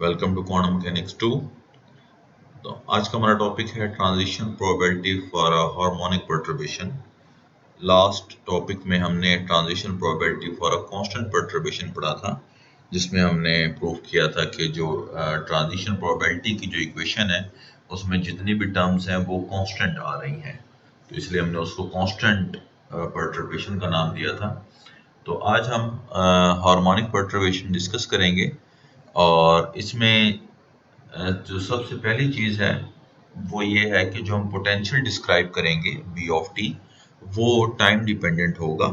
Welcome to quantum mechanics 2। तो आज का हमारा टॉपिक है transition probability for a harmonic perturbation. Last topic में हमने transition probability for a constant perturbation पढ़ा था, जिसमें हमने प्रूव किया था कि जो ट्रांजिशन प्रोबेबिलिटी की जो इक्वेशन है उसमें जितनी भी टर्म्स हैं वो कांस्टेंट आ रही हैं, तो इसलिए हमने उसको कांस्टेंट परटर्बेशन का नाम दिया था। तो आज हम हार्मोनिक परटर्बेशन डिस्कस करेंगे और इसमें जो सबसे पहली चीज़ है वो ये है कि जो हम पोटेंशियल डिस्क्राइब करेंगे v ऑफ t, वो टाइम डिपेंडेंट होगा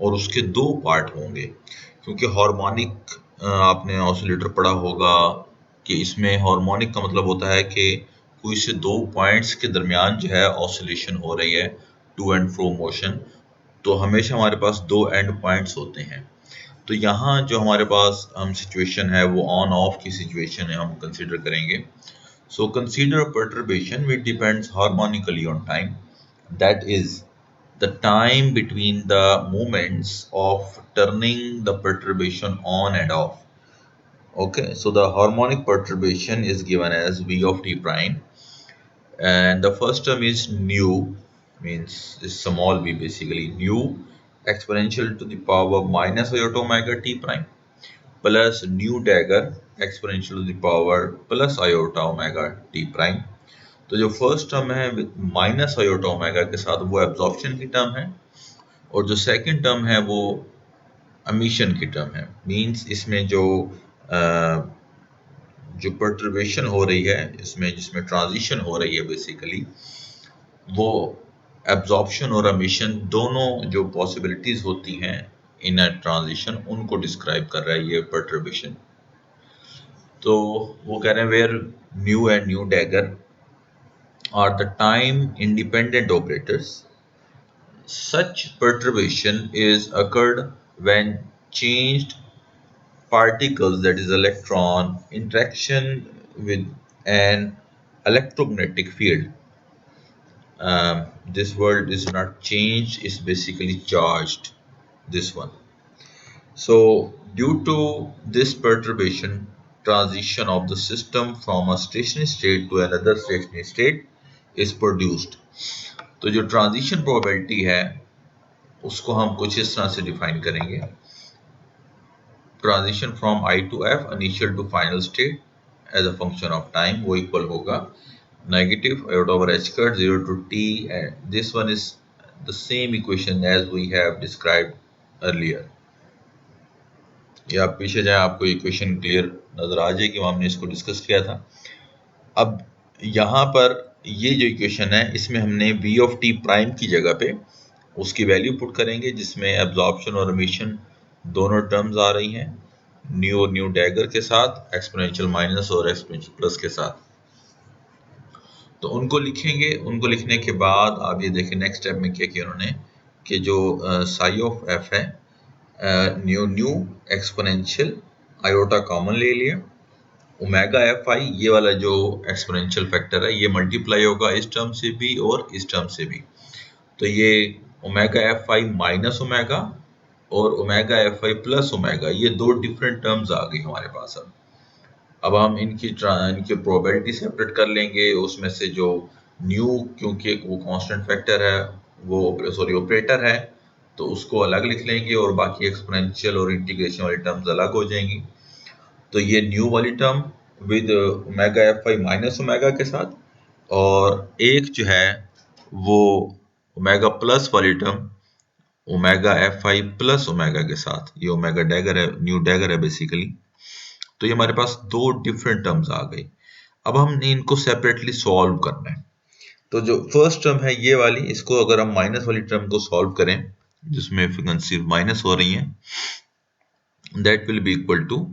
और उसके दो पार्ट होंगे। क्योंकि हार्मोनिक आपने ऑसिलेटर पढ़ा होगा कि इसमें हार्मोनिक का मतलब होता है कि कोई से दो पॉइंट्स के दरमियान जो है ऑसिलेशन हो रही है, टू एंड फ्रो मोशन। तो हमेशा हमारे पास दो एंड पॉइंट्स होते हैं। तो यहाँ जो हमारे पास हम सिचुएशन है वो ऑन ऑफ की सिचुएशन है, हम कंसीडर करेंगे। So consider a perturbation which depends harmonically on time, that is the time between the moments of turning the perturbation on and off. Okay, so the harmonic perturbation is given as v of t prime, and the first term is nu, means is small v, basically nu exponential to the power minus iota omega t prime plus nu dagger exponential to the power plus iota omega t prime। तो जो first term है minus iota omega के साथ वो absorption की term है, और जो सेकंड टर्म है वो एमिशन की टर्म है। मींस इसमें जो परटर्बेशन हो रही है, इसमें जिसमें ट्रांजिशन हो रही है बेसिकली, वो एब्जॉर्प्शन और एमिशन दोनों जो पॉसिबिलिटीज होती हैं इन अ ट्रांजिशन, उनको डिस्क्राइब कर रहा है ये परटर्बेशन। तो वो कह रहे हैं where new and new dagger are the time independent operators. Such perturbation is occurred when changed particles, that is electron, interaction with an electromagnetic field. This word is not changed, it's basically charged, this one. So due to this perturbation, transition of the system from a stationary state to another stationary state is produced. तो जो transition probability है उसको हम कुछ इस तरह से define करेंगे। Transition from i to f initial to final state as a function of time, वो इक्वल होगा negative iota over h cut 0 to t, and this one is the same equation as we have described earlier. या आप पीछे जाए आपको equation clear नजर आ जाएगी, हमने इसको डिस्कस किया था। अब यहाँ पर ये जो इक्वेशन है इसमें हमने v ऑफ t प्राइम की जगह पे उसकी वैल्यू पुट करेंगे, जिसमें एब्जॉर्प्शन और एमिशन दोनों टर्म्स आ रही हैं, न्यू और न्यू डैगर के साथ, एक्सपोनेंशियल माइनस और एक्सपोनेंशियल प्लस के साथ। तो उनको लिखेंगे। उनको लिखने के बाद आप ये देखें नेक्स्ट स्टेप में क्या किया उन्होंने, कि जो साई ऑफ एफ है, new new exponential iota common ले लिया, ओमेगा एफ आई ये वाला जो एक्सपोनेंशियल फैक्टर है ये मल्टीप्लाई होगा इस टर्म से भी और इस टर्म से भी। तो ये omega F I minus omega और omega F I plus omega, ये दो डिफरेंट टर्म्स आ गई हमारे पास। अब हम इनकी प्रोबेबिलिटी सेपरेट कर लेंगे। उसमें से जो न्यू, क्योंकि वो कांस्टेंट फैक्टर है, वो सॉरी ऑपरेटर है, तो उसको अलग लिख लेंगे और बाकी एक्सपोनेंशियल और इंटीग्रेशन वाली टर्म्स अलग हो जाएंगी। तो ये न्यू वाली term with omega F I minus omega के साथ, और एक जो है वो ओमेगा प्लस वाली term omega F I plus omega के साथ, ये ओमेगा डैगर है, न्यू डैगर है बेसिकली। तो ये हमारे पास दो डिफरेंट टर्म्स आ गई। अब हमने इनको सेपरेटली सॉल्व करना है। तो जो फर्स्ट टर्म है ये वाली, इसको अगर हम माइनस वाली टर्म को सॉल्व करें जिसमें फ्रीक्वेंसी माइनस हो रही है, that will be equal to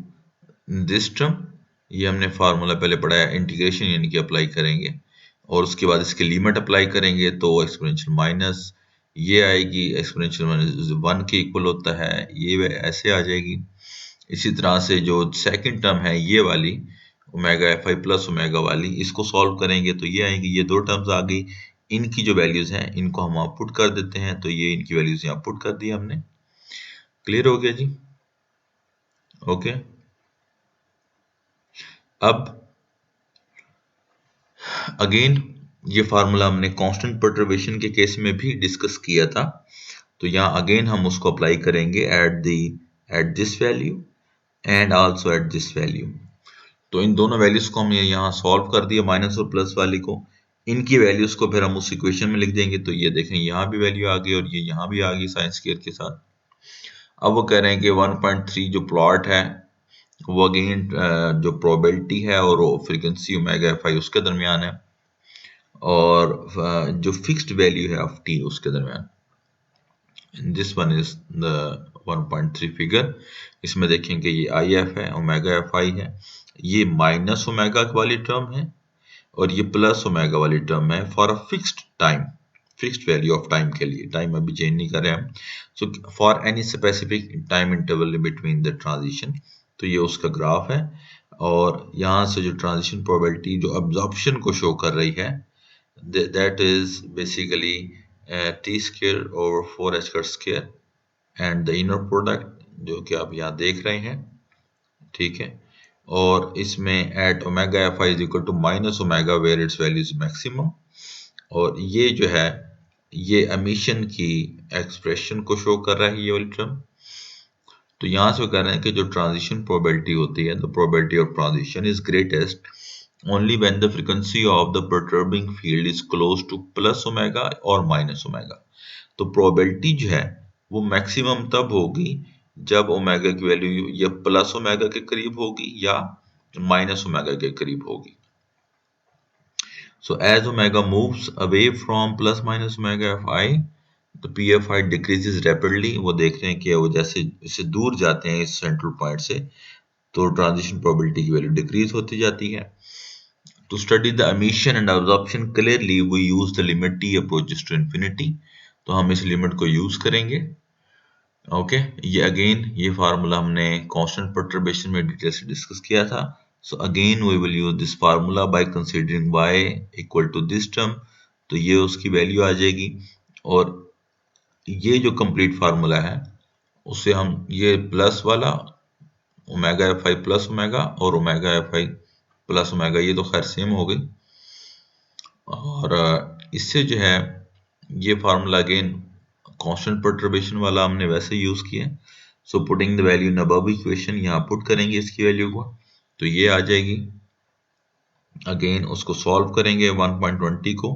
this term. ये हमने फार्मूला पहले पढ़ा है, इंटीग्रेशन यानी कि अप्लाई करेंगे और उसके बाद इसके लिमिट अप्लाई करेंगे, तो एक्सपोनेंशियल माइनस ये आएगी, एक्सपोनेंशियल माइनस 1 के इक्वल होता है, ये ऐसे आ जाएगी। इसी तरह से जो सेकंड टर्म है ये वाली omega F I plus omega वाली, इसको सॉल्व करेंगे तो ये आएगी। ये दो टर्म्स आ गई, इनकी जो वैल्यूज हैं इनको हम आप पुट कर देते हैं, तो ये इनकी वैल्यूज यहाँ पुट कर दी हमने। क्लियर हो गया जी? ओके। अब अगेन ये फार्मूला हमने कांस्टेंट परटर्बेशन के केस में भी डिस्कस किया था, तो यहाँ अगेन हम उसको अप्लाई करेंगे at this value and also at this value. तो इन दोनों वैल्यूज को हमने यहाँ सॉल्व कर दिया, माइनस और प्लस वाली को, इनकी वैल्यूज को फिर हम उस इक्वेशन में लिख देंगे। तो ये देखें यहाँ भी वैल्यू आ गई और ये यहाँ भी आ गई साइन स्क्वायर के साथ। अब वो कह रहे हैं कि 1.3 जो प्लॉट है वो अगेन जो प्रोबेबिलिटी है और फ्रीक्वेंसी ओमेगा एफ आई उसके दरमियान है, और जो फिक्स्ड वैल्यू है ऑफ टी उसके दरमियान। This one is the 1.3 figure. इसमें देखेंगे ये आई एफ है, ओमेगा एफ आई है, ये माइनस ओमेगा वाली टर्म है और ये प्लस ओमेगा वाली टर्म है for a fixed time, fixed value of time के लिए। टाइम अभी चेंज नहीं कर रहे हम। So for any specific time interval between the transition, तो ये उसका ग्राफ है। और यहाँ से जो ट्रांजिशन प्रोबेबिलिटी जो अब्जॉर्प्शन को शो कर रही है, that is basically T square over 4h square and the inner product जो कि आप यहाँ देख रहे हैं, ठीक है। और इसमें at omega F i is equal to minus omega where its value is maximum, और ये जो है ये एमिशन की एक्सप्रेशन को शो कर रहा है ये वाली टर्म। तो यहाँ से कह रहे हैं कि जो ट्रांजिशन प्रोबेबिलिटी होती है, the probability of transition is greatest only when the frequency of the perturbing field is close to plus omega और माइनस ओमेगा। तो प्रोबेबिलिटी जो है वो मैक्सिमम तब होगी जब ओमेगा की वैल्यू या प्लस ओमेगा के करीब होगी या माइनस ओमेगा के करीब होगी। So as omega moves away from plus minus omega fi, the pfi decreases rapidly। वो देख रहे हैं कि वो जैसे इससे दूर जाते हैं इस सेंट्रल पॉइंट से, तो ट्रांजिशन प्रोबेबिलिटी की वैल्यू डिक्रीज होती जाती है। To study the emission and absorption clearly we use the limit t approaches to infinity। तो हम इस लिमिट को यूज करेंगे। ओके ये अगेन ये फार्मूला हमने कांस्टेंट परटर्बेशन में डिटेल से डिस्कस किया था। So again we will use this formula by considering y equal to this term, तो ये उसकी वैल्यू आ जाएगी। और ये जो कंप्लीट फार्मूला है उससे हम ये प्लस वाला omega F I plus omega और omega F I plus omega, ये तो खैर सेम हो गई। और इससे जो है ये फार्मूला अगेन कांस्टेंट परटर्बेशन वाला हमने वैसे यूज किया। So putting the value in above equation, यहाँ पुट करेंगे इसकी वैल्यू को, तो ये आ जाएगी। अगेन उसको सॉल्व करेंगे 1.20 को,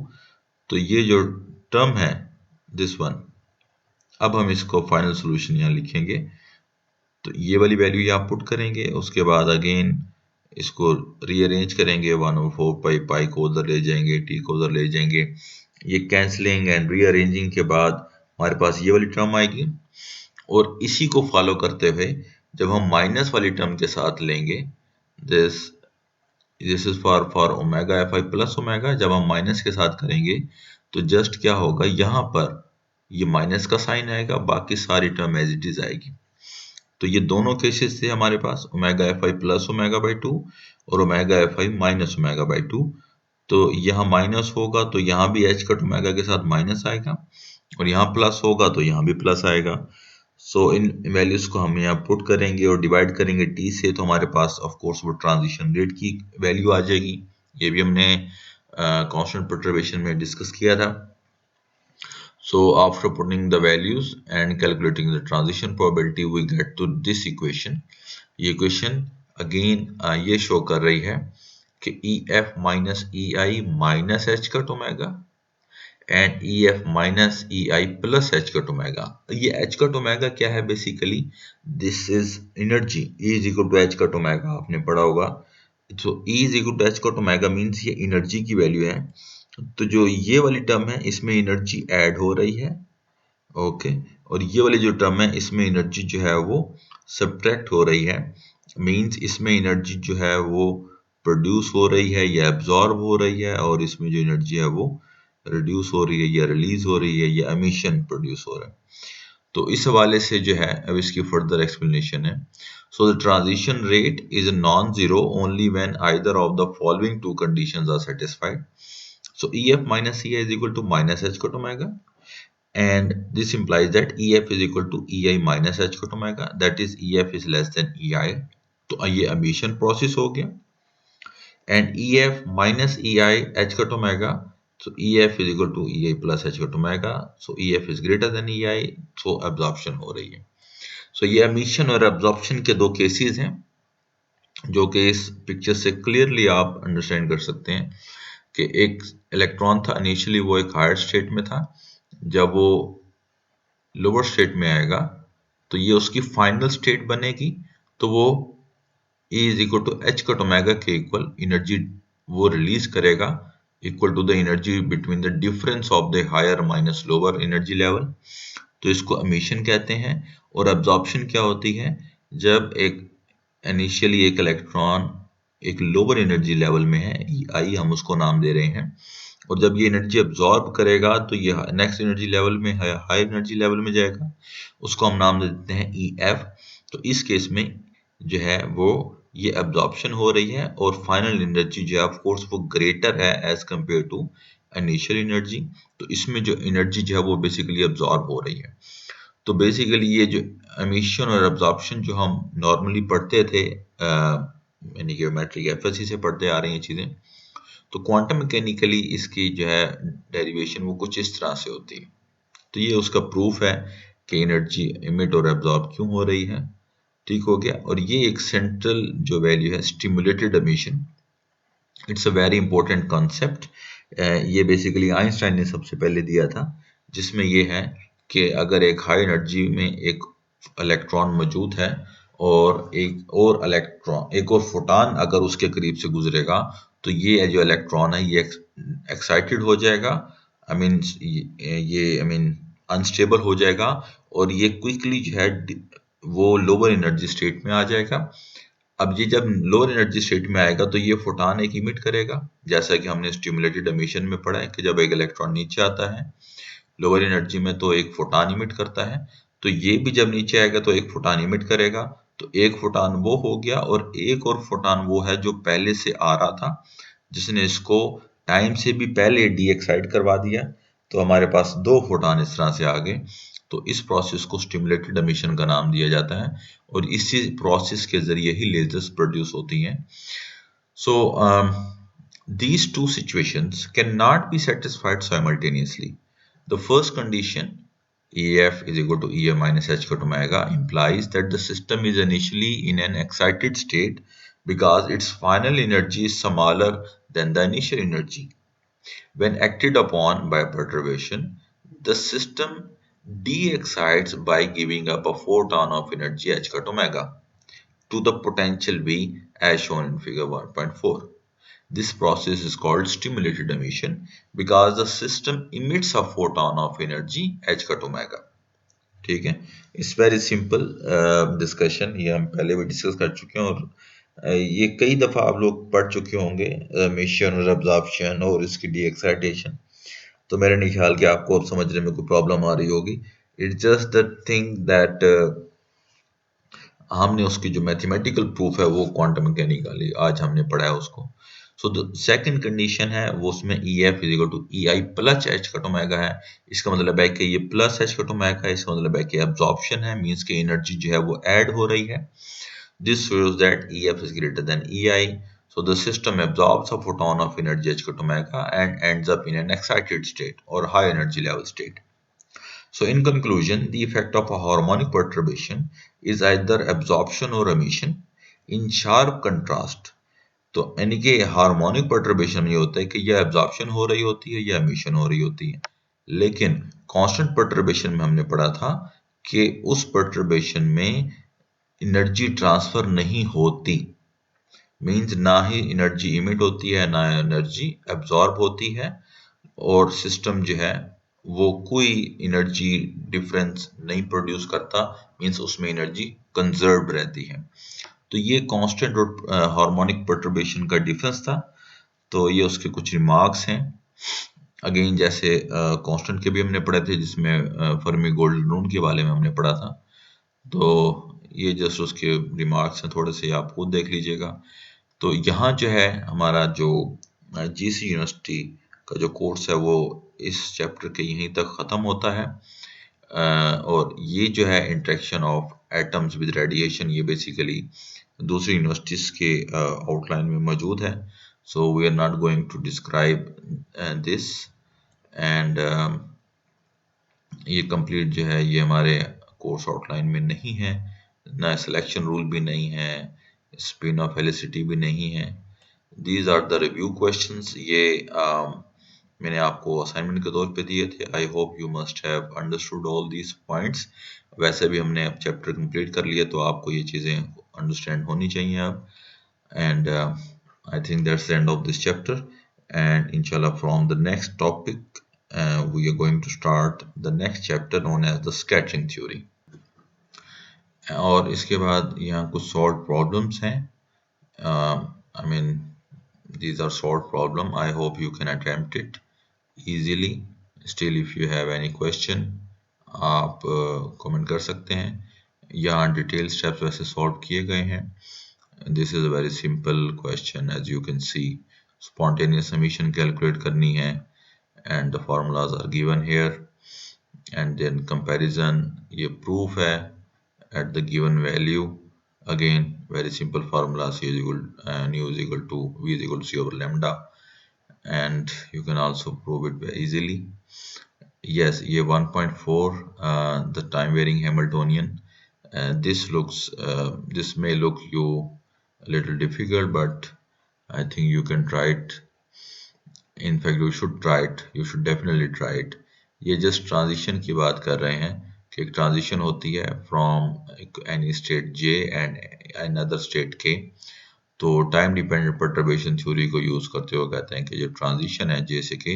तो ये जो टर्म है दिस वन, अब हम इसको फाइनल सोल्यूशन यहाँ लिखेंगे। तो ये वाली वैल्यू यहाँ पुट करेंगे, उसके बाद अगेन इसको रीअरेंज करेंगे, 1/4 पाई, पाई को उधर ले जाएंगे, टी को उधर ले जाएंगे। ये कैंसलिंग एंड रीअरेंजिंग के बाद हमारे पास ये वाली टर्म आएगी। और इसी को फॉलो करते हुए जब हम माइनस वाली टर्म के साथ लेंगे, this is for omega F I plus omega, जब हम माइनस के साथ करेंगे तो जस्ट क्या होगा, यहाँ पर ये माइनस का साइन आएगा, बाकी सारी टर्म एज इट इज आएगी। तो ये दोनों केसेस थे हमारे पास, omega F I plus omega by 2 और omega F I minus omega by 2। तो यहाँ माइनस होगा तो यहाँ भी एच कट ओमेगा के साथ माइनस आएगा, और यहाँ प्लस होगा तो यहाँ भी प्लस आएगा। सो इन वैल्यूज को हम यहाँ पुट करेंगे और डिवाइड करेंगे टी से, तो हमारे पास ऑफ कोर्स वो ट्रांजिशन रेट की वैल्यू आ जाएगी। ये भी हमने कांस्टेंट परटर्बेशन में डिस्कस किया था। So after putting the values and calculating the transition probability, we get to this equation। ये equation again ये show कर रही है कि EF minus EI minus H cut omega and EF minus EI plus H cut omega। ये H cut omega क्या है basically? This is energy, E is equal to H cut omega, आपने पढ़ा होगा। तो E is equal to H cut omega means ये energy की value है। तो जो ये वाली टर्म है इसमें एनर्जी ऐड हो रही है, ओके, और ये वाली जो टर्म है इसमें एनर्जी जो है वो सब्ट्रैक्ट हो रही है। मींस इसमें एनर्जी जो है वो प्रोड्यूस हो रही है या एब्जॉर्ब हो रही है, और इसमें जो एनर्जी है वो रिड्यूस हो रही है या रिलीज हो रही है या एमिशन प्रोड्यूस हो रहा है। तो इस हवाले से जो है अब इसकी फर्दर एक्सप्लेनेशन है। So the transition rate is non zero only when either of the following two conditions are satisfied. So EF minus EI is equal to minus H cut omega, and this implies that EF is equal to EI minus H cut omega, that is EF is less than EI। तो ये emission process हो गया। and EF minus EI h cut omega. So EF is equal to EI plus h cut omega. So EF is greater than EI. So absorption हो रही है. So ये emission और absorption के दो केसेस हैं जो कि इस पिक्चर से क्लियरली आप अंडरस्टैंड कर सकते हैं कि एक इलेक्ट्रॉन था इनिशियली वो एक हायर स्टेट में था, जब वो लोअर स्टेट में आएगा तो ये उसकी फाइनल स्टेट बनेगी, तो वो E is equal to h cut omega के इक्वल एनर्जी वो रिलीज करेगा equal to the energy between the difference of the higher minus lower energy level. तो इसको एमिशन कहते हैं. और एब्जॉर्प्शन क्या होती है, जब एक इनिशियली एक इलेक्ट्रॉन एक लोअर एनर्जी लेवल में है, आई हम उसको नाम दे रहे हैं, और जब ये एनर्जी अब्जॉर्ब करेगा तो ये नेक्स्ट एनर्जी लेवल में हाई एनर्जी लेवल में जाएगा, उसको हम नाम दे देते हैं ई एफ. तो इस केस में जो है वो ये एब्जॉर्प्शन हो रही है और फाइनल एनर्जी जो है ऑफ कोर्स वो ग्रेटर है as compare to initial energy. तो इसमें जो एनर्जी जो है वो बेसिकली अब्जॉर्ब हो रही है. तो बेसिकली ये जो एमिशन और एब्जॉर्प्शन जो हम नॉर्मली पढ़ते थे यानी कि मैट्रिक एफएससी से पढ़ते आ रही हैं चीज़ें, तो क्वांटम मैकेनिकली इसकी जो है डेरिवेशन वो कुछ इस तरह से होती है. तो ये उसका प्रूफ है कि एनर्जी इमिट और एब्जॉर्ब क्यों हो रही है. ठीक हो गया. और ये एक सेंट्रल जो वैल्यू है stimulated emission, it's a very important concept. ये बेसिकली आइंस्टाइन ने सबसे पहले दिया था, जिसमें ये है कि अगर एक हाई एनर्जी में एक इलेक्ट्रॉन मौजूद है और एक और फोटॉन अगर उसके करीब से गुजरेगा, तो ये जो इलेक्ट्रॉन है ये एक्साइटेड हो जाएगा, आई मीन अनस्टेबल हो जाएगा, और ये क्विकली जो है वो लोअर एनर्जी स्टेट में आ जाएगा. अब ये जब लोअर एनर्जी स्टेट में आएगा तो ये फोटॉन एक इमिट करेगा, जैसा कि हमने स्टिमुलेटेड एमिशन में पढ़ा है कि जब एक इलेक्ट्रॉन नीचे आता है लोअर एनर्जी में तो एक फोटॉन इमिट करता है. तो ये भी जब नीचे आएगा तो एक फोटॉन इमिट करेगा. तो एक फोटॉन वो हो गया, और एक और फोटॉन वो है जो पहले से आ रहा था, जिसने इसको टाइम से भी पहले डी एक्साइट करवा दिया. तो हमारे पास दो फोटॉन इस तरह से आ गए. तो इस प्रोसेस को स्टिमुलेटेड एमिशन का नाम दिया जाता है, और इसी प्रोसेस के जरिए ही लेजर्स प्रोड्यूस होती हैं. सो these two situations cannot be satisfied simultaneously. The first condition, EF is equal to EF minus h cut omega, implies that the system is initially in an excited state because its final energy is smaller than the initial energy. When acted upon by perturbation, the system de-excites by giving up a photon of energy h cut omega to the potential V as shown in figure 1.4. This process is called stimulated emission because the system emits a photon of energy h cut omega. ठीक है. It's very simple discussion, ये हम पहले भी discuss कर चुके हैं, और ये कई दफ़ा आप लोग पढ़ चुके होंगे एमिशन और एब्जॉर्प्शन और इसकी डी एक्साइटेशन. तो मेरे नहीं ख्याल कि आपको अब समझने में कोई प्रॉब्लम आ रही होगी. It's just the thing that हमने उसकी जो मैथमेटिकल प्रूफ है वो क्वांटम मैकेनिकली आज हमने पढ़ा है उसको. सो द सेकंड कंडीशन है वो उसमें EF is equal to EI plus h cut omega है. इसका मतलब है कि ये प्लस h कट ओमेगा है, इसका मतलब है कि एब्जॉर्प्शन है, मींस कि एनर्जी जो है वो ऐड हो रही है. This shows that EF is greater than EI. So the system absorbs a photon of energy h cut omega and ends up in an excited state or high energy level state. So in conclusion, the effect of a harmonic perturbation is either absorption or emission. In sharp contrast, तो यानी कि harmonic perturbation में ये होता है कि या absorption हो रही होती है या एमिशन हो रही होती है. लेकिन कांस्टेंट परटर्बेशन में हमने पढ़ा था कि उस परटर्बेशन में एनर्जी ट्रांसफर नहीं होती, मींस ना ही एनर्जी इमिट होती है ना एनर्जी एब्जॉर्ब होती है, और सिस्टम जो है वो कोई एनर्जी डिफरेंस नहीं प्रोड्यूस करता, मींस उसमें एनर्जी कंजर्व्ड रहती है. तो ये कांस्टेंट और हार्मोनिक परटर्बेशन का डिफरेंस था. तो ये उसके कुछ रिमार्क्स हैं. अगेन जैसे कांस्टेंट के भी हमने पढ़े थे, जिसमें फर्मी गोल्डन रूल के बारे में हमने पढ़ा था. तो ये जस्ट उसके रिमार्क्स हैं, थोड़े से आप खुद देख लीजिएगा. तो यहाँ जो है हमारा जो GC यूनिवर्सिटी का जो कोर्स है वो इस चैप्टर के यहीं तक ख़त्म होता है. और ये जो है interaction of atoms with radiation, ये बेसिकली दूसरी यूनिवर्सिटीज के आउटलाइन में मौजूद है. So we are not going to describe this. And ये कंप्लीट जो है ये हमारे कोर्स आउटलाइन में नहीं है, ना सिलेक्शन रूल भी नहीं है, स्पिन ऑफ हेलिसिटी भी नहीं है. These are the review questions. ये मैंने आपको असाइनमेंट के तौर पे दिए थे. I hope you must have understood all these points. वैसे भी हमने अब चैप्टर कंप्लीट कर लिया, तो आपको ये चीज़ें अंडरस्टैंड होनी चाहिए अब. And I think that's the end of this chapter. And इंशाल्लाह from the next topic we are going to start the next chapter known as the scattering theory. और इसके बाद यहाँ कुछ solved problems हैं. I mean these are solved problem. I hope you can attempt it easily. Still if you have any question आप comment कर सकते हैं. यहाँ detailed steps वैसे solve किए गए हैं. This is a very simple question as you can see. Spontaneous emission calculate करनी है. And the formulas are given here. And then comparison, ये proof है at the given value. Again very simple formula, c is equal nu is equal to v is equal to c over lambda. And you can also prove it very easily. Yes, ये 1.4 the time varying Hamiltonian. This may look you a little difficult, but I think you can try it. In fact you should try it, you should definitely try it. ये just transition की बात कर रहे हैं कि एक transition होती है from any state J and another state K. तो time dependent perturbation theory को use करते हुए कहते हैं कि जो transition है J से K,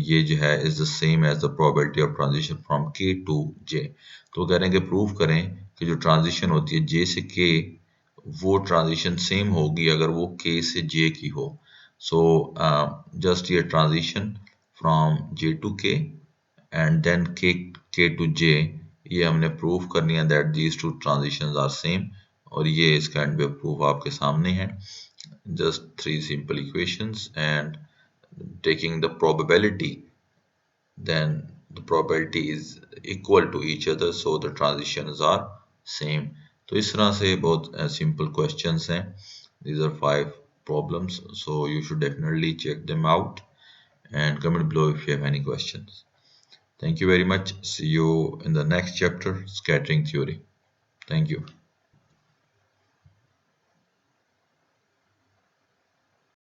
ये जो है is the same as the probability of transition from K to J. तो कह रहे हैं कि prove करें कि जो transition होती है J से K, वो transition same होगी अगर वो K से J की हो. So just a transition from J to K and then K to J, ये हमने prove करनी है that these two transitions are same. और ये इसका एंड पे proof आपके सामने है. Just 3 simple equations and taking the probability, then the probability is equal to each other, so the transitions are same. तो इस तरह से बहुत simple questions हैं. These are 5 problems, so you should definitely check them out and comment below if you have any questions. Thank you very much. See you in the next chapter, scattering theory. Thank you.